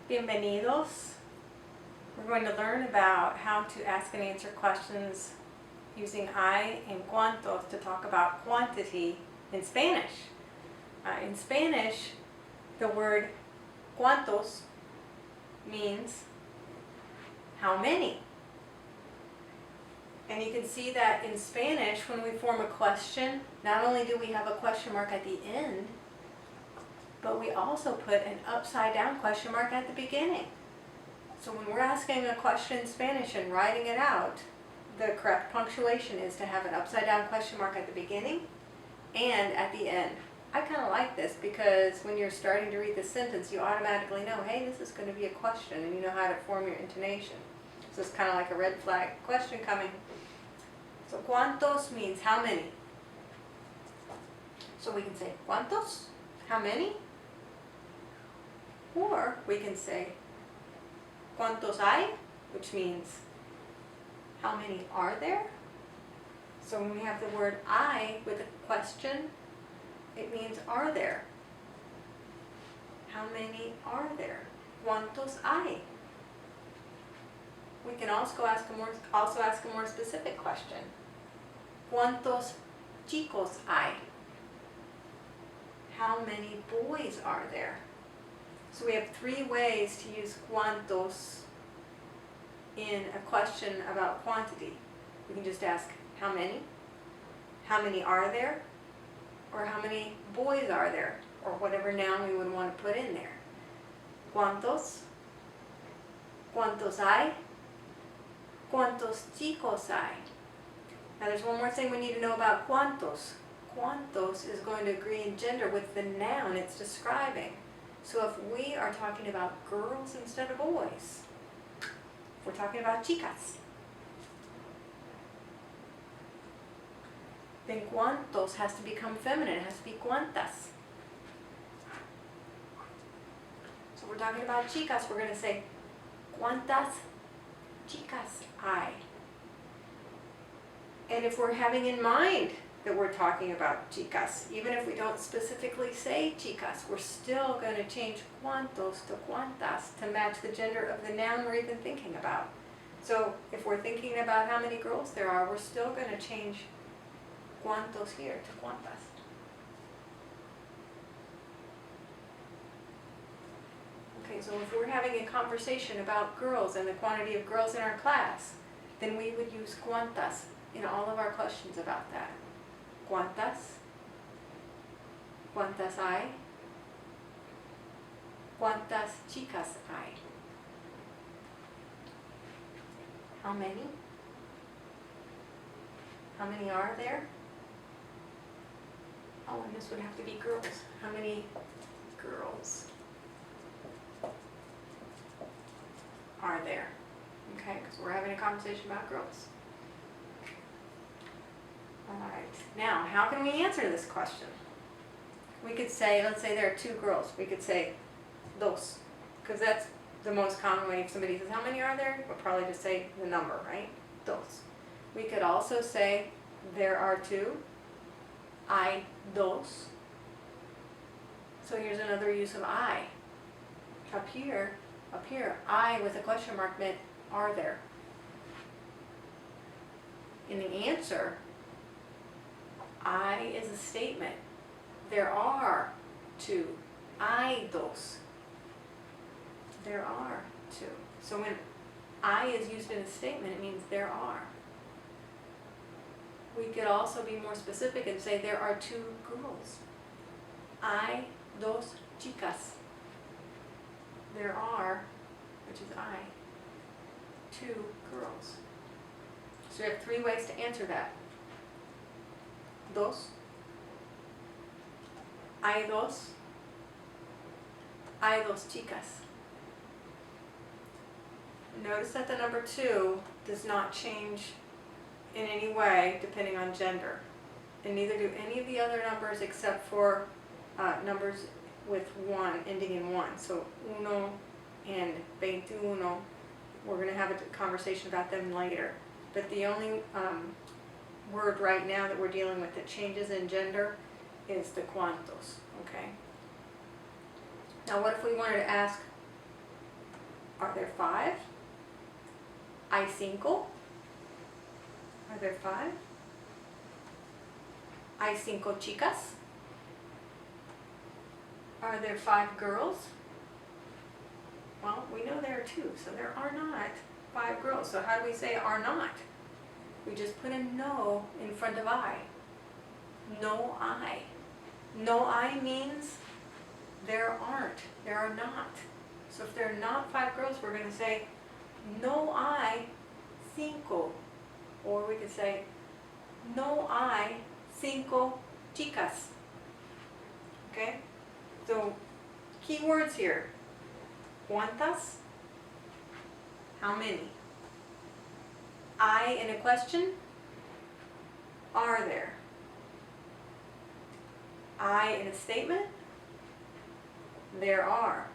Bienvenidos. We're going to learn about how to ask and answer questions using I and cuantos to talk about quantity in Spanish. In Spanish, the word cuantos means how many. And you can see that in Spanish, when we form a question, not only do we have a question mark at the end, but we also put an upside down question mark at the beginning. So when we're asking a question in Spanish and writing it out, the correct punctuation is to have an upside down question mark at the beginning and at the end. I kind of like this because when you're starting to read the sentence, you automatically know, hey, this is going to be a question, and you know how to form your intonation. So it's kind of like a red flag question coming. So cuantos means how many. So we can say cuantos, how many? Or we can say cuantos hay, which means how many are there? So when we have the word I with a question, it means are there? How many are there? ¿Cuántos hay? We can also ask a more specific question. ¿Cuántos chicos hay? How many boys are there? So we have three ways to use cuantos in a question about quantity. We can just ask how many are there, or how many boys are there, or whatever noun we would want to put in there. ¿Cuántos? ¿Cuántos hay? ¿Cuántos chicos hay? Now there's one more thing we need to know about cuantos. Cuantos is going to agree in gender with the noun it's describing. So if we are talking about girls instead of boys, if we're talking about chicas, then cuantos has to become feminine. It has to be cuantas. So if we're talking about chicas, we're going to say cuantas chicas hay. And if we're having in mind that we're talking about chicas, even if we don't specifically say chicas, we're still going to change cuantos to cuantas to match the gender of the noun we're even thinking about. So if we're thinking about how many girls there are, we're still going to change cuantos here to cuantas. Okay, so if we're having a conversation about girls and the quantity of girls in our class, then we would use cuantas in all of our questions about that. ¿Cuántas? ¿Cuántas hay? ¿Cuántas chicas hay? How many? How many are there? Oh, and this would have to be girls. How many girls are there? Okay, because we're having a conversation about girls. All right, now how can we answer this question? We could say, let's say there are two girls. We could say dos, because that's the most common way. If somebody says, how many are there? We'll probably just say the number, right? Dos. We could also say, there are two. Hay dos. So here's another use of I. Up here, I with a question mark meant are there. In the answer, I is a statement. There are two. Hay dos. There are two. So when I is used in a statement, it means there are. We could also be more specific and say there are two girls. Hay dos chicas. There are, which is I, two girls. So we have three ways to answer that. Dos. Hay dos. Hay dos chicas. Notice that the number two does not change in any way depending on gender. And neither do any of the other numbers except for numbers with one, ending in one. So uno and 21, we're going to have a conversation about them later. But the only word right now that we're dealing with that changes in gender is the cuantos, okay? Now what if we wanted to ask Are there 5? Hay 5? Are there 5? Hay 5 chicas? Are there 5 girls? Well, we know there are 2, so there are not 5 girls. So how do we say are not? We just put a no in front of I. No I. No I means there aren't, there are not. So if there are not 5 girls, we're going to say no hay 5. Or we could say no hay 5 chicas. Okay? So key words here. ¿Cuántas? How many? I in a question? Are there? I in a statement? There are.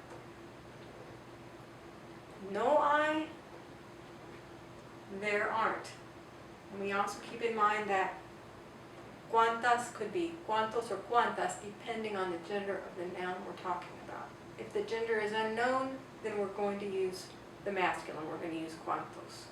No I? There aren't. And we also keep in mind that cuantas could be cuantos or cuantas depending on the gender of the noun we're talking about. If the gender is unknown, then we're going to use the masculine. We're going to use cuantos.